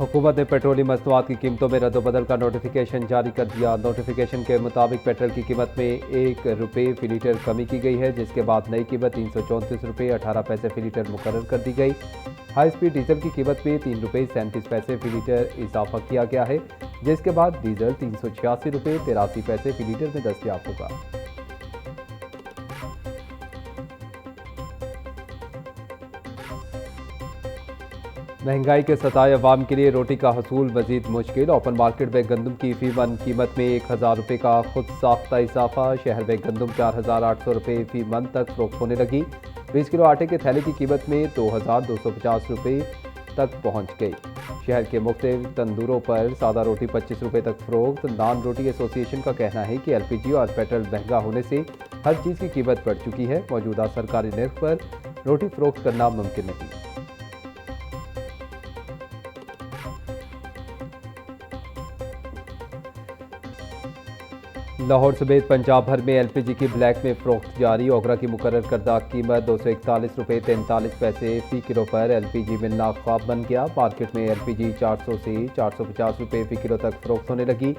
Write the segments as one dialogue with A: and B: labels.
A: हुकूमत ने पेट्रोलियम मसनूआत की कीमतों में रद्दबदल का नोटिफिकेशन जारी कर दिया। नोटिफिकेशन के मुताबिक पेट्रोल की कीमत में ₹1 फी लीटर कमी की गई है, जिसके बाद नई कीमत ₹334.18 फी लीटर मुकर्रर कर दी गई। हाई स्पीड डीजल की कीमत में ₹3.37 फी लीटर इजाफा किया गया है, जिसके बाद डीजल ₹386.83 फी लीटर में दस्तयाब होगा। महंगाई के सताए अवाम के लिए रोटी का हसूल मजीद मुश्किल। ओपन मार्केट में गंदम की फी मन कीमत में ₹1000 का खुद साख्ता इजाफा। शहर में गंदम ₹4800 फी मन तक फरोख्त होने लगी। 20 किलो आटे के थैले की कीमत में ₹2250 तक पहुंच गई। शहर के मुख्तलिफ तंदूरों पर सादा रोटी ₹25 तक फरोख्त। नान रोटी एसोसिएशन का कहना है कि LPG और पेट्रोल महंगा होने से हर चीज़ की कीमत बढ़ चुकी है। मौजूदा सरकारी निर्ख पर रोटी फरोख्त करना मुमकिन नहीं। लाहौर समेत पंजाब भर में LPG की ब्लैक में फरोख्त जारी। ओगरा की मुकर्रर करदा कीमत ₹241.43 फी किलो पर LPG मिलना ख्वाब बन गया। मार्केट में LPG 400 से ₹450 फी किलो तक फरोख्त होने लगी।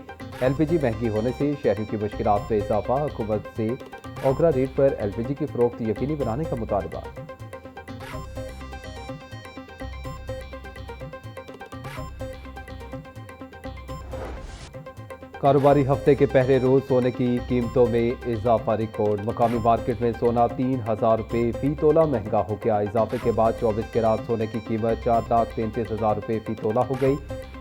A: LPG महंगी होने से शहरियों की मुश्किलात में इजाफा। हुकूमत से ओगरा रेट पर LPG की फरोख्त यकीनी बनाने का मुतालबा। कारोबारी हफ्ते के पहले रोज सोने की कीमतों में इजाफा रिकॉर्ड। मकामी मार्केट में सोना ₹3000 फी तोला महंगा हो गया। इजाफे के बाद 24 कैरात सोने की कीमत ₹4,33,000 फी तोला हो गई।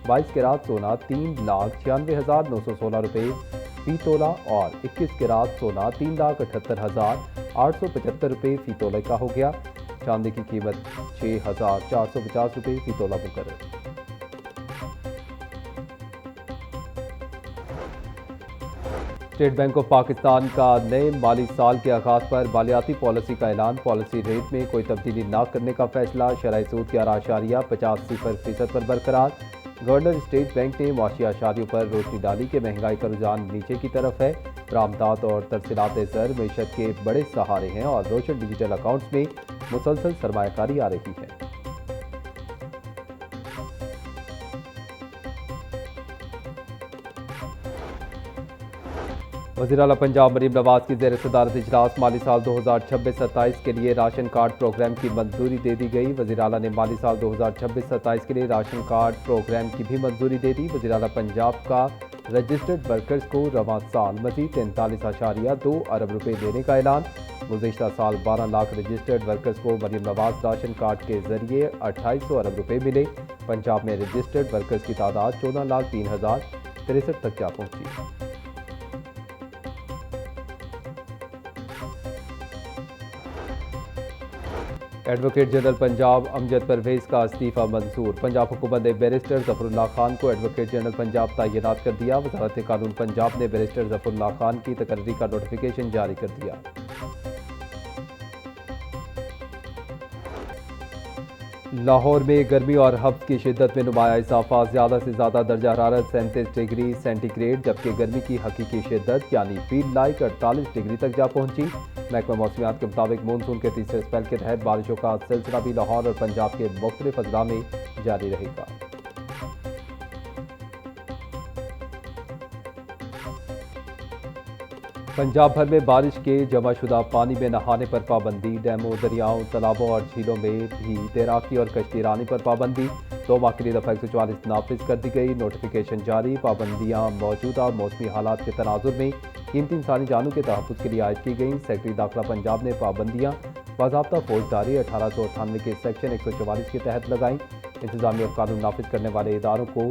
A: 22 कैरात सोना ₹3,96,916 फी तोला और 21 कैरात सोना ₹3,78,875 फी तोले का हो गया। चांदी की कीमत ₹6,450 फी तोला मुकर्रर। स्टेट बैंक ऑफ पाकिस्तान का नए माली साल के आगाज पर मालियाती पॉलिसी का ऐलान। पॉलिसी रेट में कोई तब्दीली न करने का फैसला। शरह सूद 11.50% पर बरकरार। गवर्नर स्टेट बैंक ने मुआशी आशारियों पर रोशनी डाली कि महंगाई का रुझान नीचे की तरफ है। बरामदात और तरसीलात ज़र मईशत के बड़े सहारे हैं और रोशन डिजिटल अकाउंट्स में मुसलसल सरमायाकारी आ रही है। वज़ीर आला पंजाब मरीम नवाज की ज़ेर सदारत इजलास माली साल 2026-27 के लिए राशन कार्ड प्रोग्राम की मंजूरी दे दी गई। वज़ीर आला ने माली साल 2026-27 के लिए राशन कार्ड प्रोग्राम की भी मंजूरी दे दी। वज़ीर आला पंजाब का रजिस्टर्ड वर्कर्स को रवां साल मज़ीद 43.2 अरब रुपये देने का ऐलान। गुज़िश्ता साल 12 लाख रजिस्टर्ड वर्कर्स को मरीम नवाज राशन कार्ड के जरिए 2800 अरब रुपये मिले। पंजाब में रजिस्टर्ड वर्कर्स की तादाद 14,03,063 तक जा पहुंची। एडवोकेट जनरल पंजाब अमजद परवेज का इस्तीफा मंजूर। पंजाब हुकूमत ने बैरिस्टर जफरुल्लाह खान को एडवोकेट जनरल पंजाब तैनात कर दिया। वजारत कानून पंजाब ने बैरिस्टर जफरुल्लाह खान की तकर्री का नोटिफिकेशन जारी कर दिया। लाहौर में गर्मी और हफ्त की शिद्दत में नुमाया इजाफा। ज़्यादा से ज़्यादा दर्जा हरारत 37 डिग्री सेंटीग्रेड, जबकि गर्मी की हकीकी शिद्दत यानी फील्ड लाइक 48 डिग्री तक जा पहुंची। महकमा मौसमियात के मुताबिक मानसून के तीसरे स्पेल के तहत बारिशों का सिलसिला भी लाहौर और पंजाब के मुख्तलिफ अजला में जारी रहेगा। पंजाब भर में बारिश के जमाशुदा पानी में नहाने पर पाबंदी। डैमों, दरियाओं, तालाबों और झीलों में भी तैराकी और कश्ती रानी पर पाबंदी 2 माह के लिए दफ़ा 144 नाफिज कर दी गई। नोटिफिकेशन जारी। पाबंदियाँ मौजूदा मौसमी हालात के तनाजुर में कीमती इंसानी जानों के तहफ़्फ़ुज़ के लिए आयद की गई। सेक्रेटरी दाखिला पंजाब ने पाबंदियाँ बाज़ाब्ता फौजदारी 1898 के सेक्शन 144 के तहत लगाई। इंतजामी और कानून नाफिज करने वाले इदारों को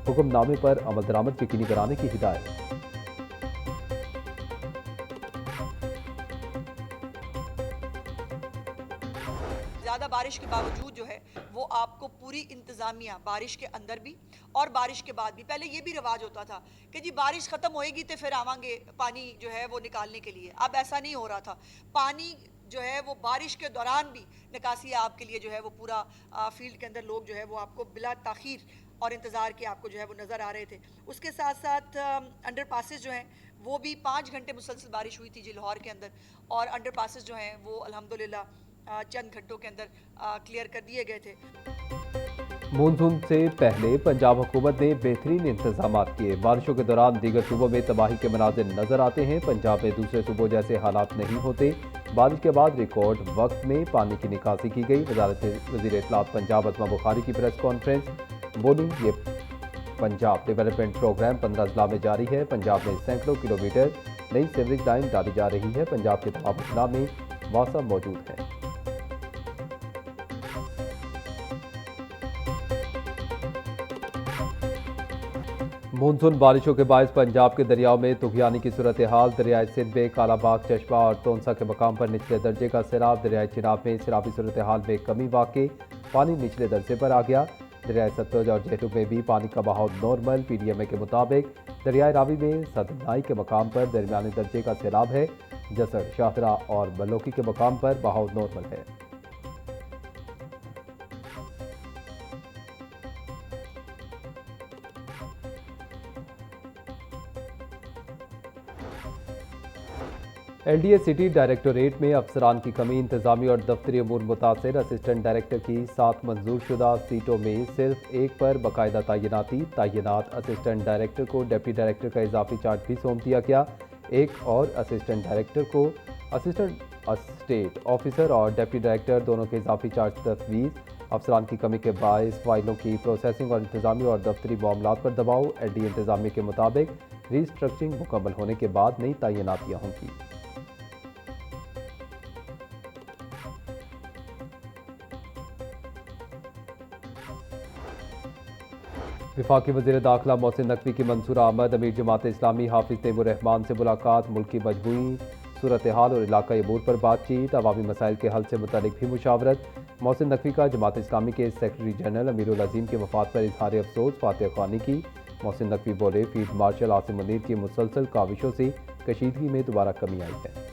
A: हुक्मनामे पर अमल दरामद यकीनी बनाने की हिदायत।
B: ज़्यादा बारिश के बावजूद जो है वो आपको पूरी इंतज़ामिया बारिश के अंदर भी और बारिश के बाद भी, पहले ये भी रिवाज होता था कि जी बारिश ख़त्म होएगी तो फिर आवांगे पानी जो है वो निकालने के लिए। अब ऐसा नहीं हो रहा था। पानी जो है वो बारिश के दौरान भी निकासी आपके लिए जो है वो पूरा फील्ड के अंदर लोग जो है वो आपको बिला ताखीर और इंतज़ार के आपको जो है वो नज़र आ रहे थे। उसके साथ साथ अंडर पासेस जो हैं वो भी 5 घंटे मुसलसल बारिश हुई थी जी लाहौर के अंदर, और अंडर पासेस जो हैं वो अल्हम्दुलिल्लाह चंद घंटों के अंदर क्लियर कर दिए गए थे।
A: मानसून से पहले पंजाब हुकूमत ने बेहतरीन इंतजाम किए। बारिशों के दौरान दीगर सूबों में तबाही के मनाजिर नजर आते हैं। पंजाब में दूसरे सूबों जैसे हालात नहीं होते। बारिश के बाद रिकॉर्ड वक्त में पानी की निकासी की गई। वज़ीर इत्तलात पंजाब अज़मा बुखारी की प्रेस कॉन्फ्रेंस बोली, ये पंजाब डेवलपमेंट प्रोग्राम 15 अजला में जारी है। पंजाब में सैकड़ों किलोमीटर नई सीवरेज लाइन डाली जा रही है। पंजाब के तमाम अजला में मौसम मौजूद है। मानसून बारिशों के बायस पंजाब के दरियाओं में तुगयानी की सूरत हाल। दरियाए सिंध में कालाबाग, चश्मा और तोनसा के मकाम पर निचले दर्जे का सैलाब। दरियाए चिनाब में सैलाबी सूरत हाल में कमी वाक़ई, पानी निचले दर्जे पर आ गया। दरियाए सतलुज और जेहलुम में भी पानी का बहाव नॉर्मल। PDMA के मुताबिक दरियाए रावी में सदनाई के मकाम पर दरमियानी दर्जे का सैलाब है। जसड़, शाहदरा और बलोकी के मकाम पर बहाव नॉर्मल है। LDA सिटी डायरेक्टोरेट में अफसरान की कमी, इंतजामी और दफ्तरी अमूर मुतासर। असिस्टेंट डायरेक्टर की 7 मंजूर शुदा सीटों में सिर्फ एक पर बाकायदा तैनाती। तैनात असिस्टेंट डायरेक्टर को डिप्टी डायरेक्टर का इजाफी चार्ज भी सौंप दिया गया। एक और असिस्टेंट डायरेक्टर को असिस्टेंट स्टेट ऑफिसर और डिप्टी डायरेक्टर दोनों के इजाफी चार्ज तफवीज़। अफसरान की कमी के बायस फाइलों की प्रोसेसिंग और इंतजामी और दफ्तरी मामलात पर दबाव। LDA इंतजामी के मुताबिक रीस्ट्रक्चरिंग मुकम्मल होने के बाद नई तैनातियाँ होंगी। वफाकी वज़ीर दाखिला मोहसिन नकवी की मंसूर आमद। अमीर जमात इस्लामी हाफिज तैमूर रहमान से मुलाकात। मुल्क की मजमूई सूरत हाल और इलाकाई अमूर पर बातचीत। अवामी मसाइल के हल से मुतल्लिक भी मुशावरत। मोहसिन नकवी का जमात इस्लामी के सेक्रेटरी जनरल अमीरुल अजीम के वफात पर इजहार अफसोस, फातिहा ख्वानी की। मोहसिन नकवी बोले, फील्ड मार्शल आसिम मुनीर की मुसलसल काविशों से कशीदगी में दोबारा कमी आई है।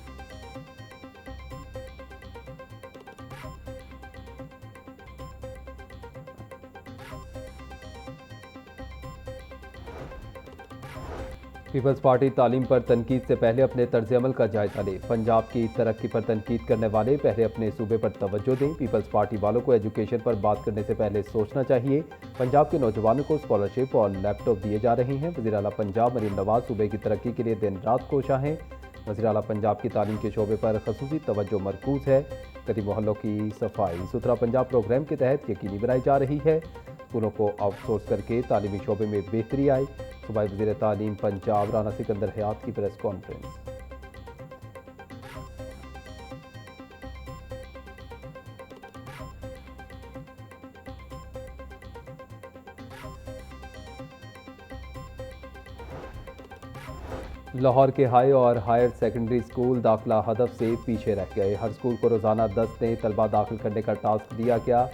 A: पीपल्स पार्टी तालीम पर तनकीद से पहले अपने तर्ज अमल का जायजा ले। पंजाब की तरक्की पर तनकीद करने वाले पहले अपने सूबे पर तवज्जो दें। पीपल्स पार्टी वालों को एजुकेशन पर बात करने से पहले सोचना चाहिए। पंजाब के नौजवानों को स्कॉलरशिप और लैपटॉप दिए जा रहे हैं। वज़ीर आला पंजाब मरीम नवाज सूबे की तरक्की के लिए दिन रात कोशा हैं। वज़ीर आला पंजाब की तालीम के शोबे पर खसूसी तवज्जो मरकूज है। गली मोहल्लों की सफाई सुथरा पंजाब प्रोग्राम के तहत यकीनी बनाई जा रही है। स्कूलों को आउटसोर्स करके तालीमी शोबे में बेहतरी आई। सूबाई वज़ीर तालीम पंजाब राना सिकंदर हयात की प्रेस कॉन्फ्रेंस। लाहौर के हाई और हायर सेकेंडरी स्कूल दाखिला हदफ से पीछे रह गए। हर स्कूल को रोज़ाना 10 नए तलबा दाखिल करने का टास्क दिया गया।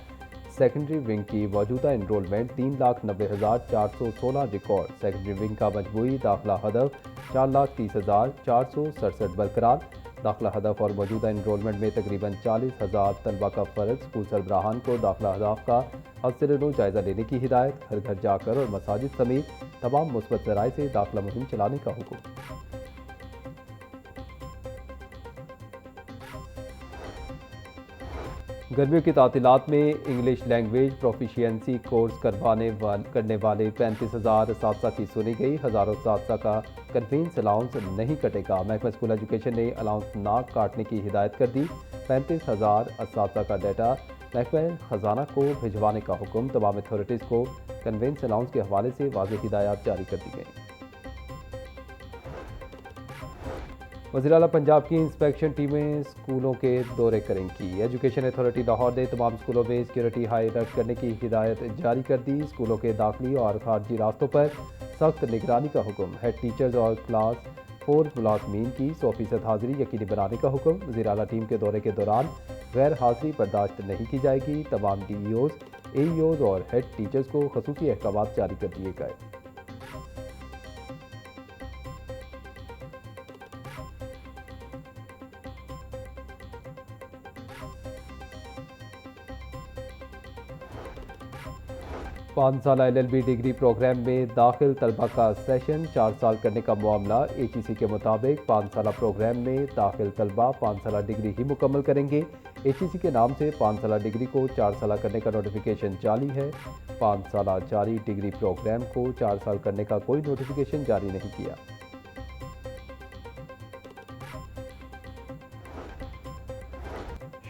A: सेकेंडरी विंग की मौजूदा इनरोलमेंट 3,90,416 रिकॉर्ड। सेकेंडरी विंग का मजमूई दाखिला हदफ 4,30,467 बरकरार। दाखिला हदफ और मौजूदा इनरोलमेंट में तकरीबन 40,000 तलबा का फ़र्क। स्कूल सरबराहान को दाखिला हदफ का हद जायज़ा लेने की हिदायत। घर घर जाकर और मसाजिद समेत तमाम मुस्बत ज़राए से दाखिला मुहिम चलाने का हुक्म। गर्मियों की तातीलात में इंग्लिश लैंग्वेज प्रोफिशिएंसी कोर्स करने वाले 35,000 साथसा की सुनी गई। हज़ारों साथसा का कन्वींस अलाउंस नहीं कटेगा। महकमा स्कूल एजुकेशन ने अलाउंस ना काटने की हिदायत कर दी। 35,000 साथसा का डाटा महकमा खजाना को भिजवाने का हुक्म। तमाम अथॉरिटीज़ को कन्वेंस अलाउंस के हवाले से वाज़ेह हिदायत जारी कर दी गई। वज़ीर आला पंजाब की इंस्पेक्शन टीमें स्कूलों के दौरे करेंगी। एजुकेशन अथॉरिटी लाहौर ने तमाम स्कूलों में सिक्योरिटी हाई अलर्ट करने की हिदायत जारी कर दी। स्कूलों के दाखिली और खारजी रास्तों पर सख्त निगरानी का हुक्म। हेड टीचर्स और क्लास 4 मुलाजमीन की 100% हाजिरी यकीनी बनाने का हुक्म। वज़ीर आला टीम के दौरे के दौरान गैर हाजिरी बर्दाश्त नहीं की जाएगी। तमाम DEOs, AEOs और हेड टीचर्स को खसूसी अहकाम जारी कर दिए गए। 5 साल LLB डिग्री प्रोग्राम में दाखिल तलबा का सेशन 4 साल करने का मामला। HEC के मुताबिक 5 साल प्रोग्राम में दाखिल तलबा 5 साल डिग्री ही मुकम्मल करेंगे। HEC के नाम से 5 साल डिग्री को 4 साल करने का नोटिफिकेशन जारी है। 5 साल जारी डिग्री प्रोग्राम को 4 साल करने का कोई नोटिफिकेशन जारी नहीं किया।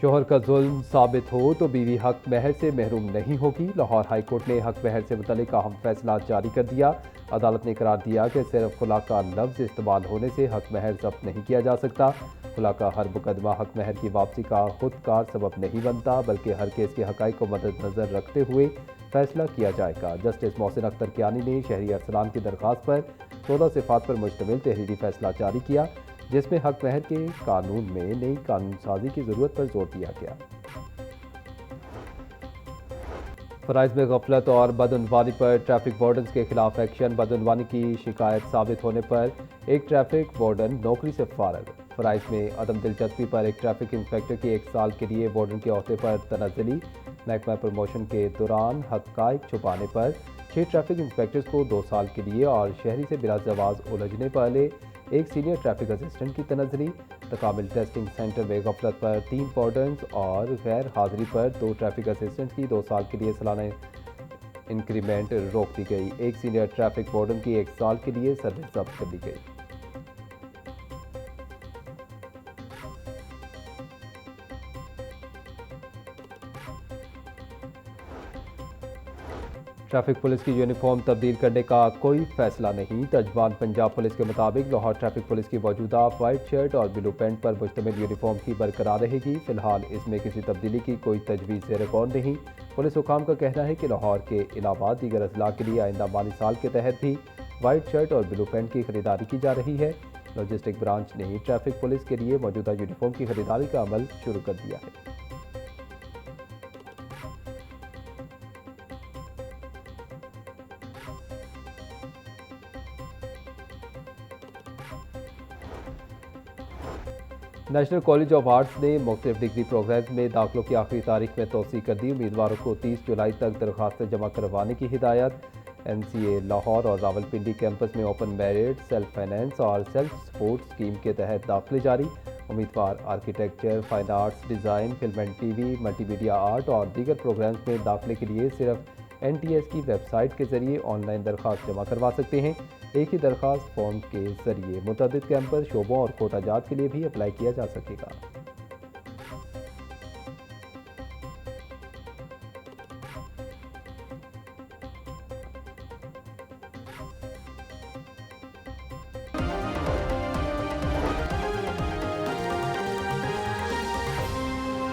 A: शोहर का जुल्म साबित हो तो बीवी हक महर से महरूम नहीं होगी। लाहौर हाई कोर्ट ने हक महर से मुतल्लिक अहम फैसला जारी कर दिया। अदालत ने करार दिया कि सिर्फ खुला का लफ्ज़ इस्तेमाल होने से हक महर जब्त नहीं किया जा सकता। खुला का हर मुकदमा हक महर की वापसी का खुदकार सबब नहीं बनता, बल्कि हर केस के हक़ाइक़ को मद्देनज़र रखते हुए फैसला किया जाएगा। जस्टिस मोहसिन अख्तर कियानी ने शहरी अरसलान की दरख्वास्त पर 14 सिफात पर मुश्तमिल तहरीरी फैसला जारी किया, जिसमें हक महर के कानून में नई कानून साजी की ज़रूरत पर जोर दिया गया। फ़राइज़ में गफलत और बदअनवानी पर ट्रैफिक वार्डन्स के खिलाफ एक्शन। बदअनवानी की शिकायत साबित होने पर एक ट्रैफिक वार्डन नौकरी से फारग। फ़राइज़ में अदम दिलचस्पी पर एक ट्रैफिक इंस्पेक्टर की 1 साल के लिए वार्डन के अहदे पर तनज़्ज़ुली। महकमा प्रमोशन के दौरान हक़ाइक़ छुपाने पर 6 ट्रैफिक इंस्पेक्टर्स को 2 साल के लिए और शहरी से बिला जवाज़ उलझने वाले एक सीनियर ट्रैफिक असिस्टेंट की तनज़्ज़ुली। तकामिल टेस्टिंग सेंटर में गफलत पर 3 वार्डन्स और गैर हाजिरी पर 2 ट्रैफिक असिस्टेंट की 2 साल के लिए सालाना इंक्रीमेंट रोक दी गई। एक सीनियर ट्रैफिक वार्डन की 1 साल के लिए सर्विस जब्त कर दी गई। ट्रैफिक पुलिस की यूनिफॉर्म तब्दील करने का कोई फैसला नहीं। तर्जमान पंजाब पुलिस के मुताबिक लाहौर ट्रैफिक पुलिस की मौजूदा वाइट शर्ट और ब्लू पैंट पर मुश्तमिल यूनिफॉर्म ही बरकरार रहेगी। फिलहाल इसमें किसी तब्दीली की कोई तजवीज़ ज़ेर गौर नहीं। पुलिस हुकाम का कहना है कि लाहौर के अलावा दीगर अजला के लिए आइंदा माली साल के तहत भी वाइट शर्ट और ब्लू पैंट की खरीदारी की जा रही है। लॉजिस्टिक ब्रांच ने ट्रैफिक पुलिस के लिए मौजूदा यूनिफॉर्म की खरीदारी का अमल शुरू कर दिया है। नेशनल कॉलेज ऑफ आर्ट्स ने मुख्तलिफ डिग्री प्रोग्राम में दाखिलों की आखिरी तारीख में तोसी कर दी। उम्मीदवारों को 30 जुलाई तक दरखास्तें जमा करवाने की हिदायत। MCA लाहौर और रावलपिंडी कैंपस में ओपन मेरिट, सेल्फ फाइनेंस और सेल्फ सपोर्ट स्कीम के तहत दाखिले जारी। उम्मीदवार architecture, fine arts, design, film and TV, multimedia art और दीगर प्रोग्राम्स में दाखिले के लिए सिर्फ NTS की वेबसाइट के जरिए ऑनलाइन दरख्वास्त जमा करवा सकते हैं। एक ही दरख्वास्त फॉर्म के जरिए मुतअद्दिद कैंपस, शोबों और कोटा जात के लिए भी अप्लाई किया जा सकेगा।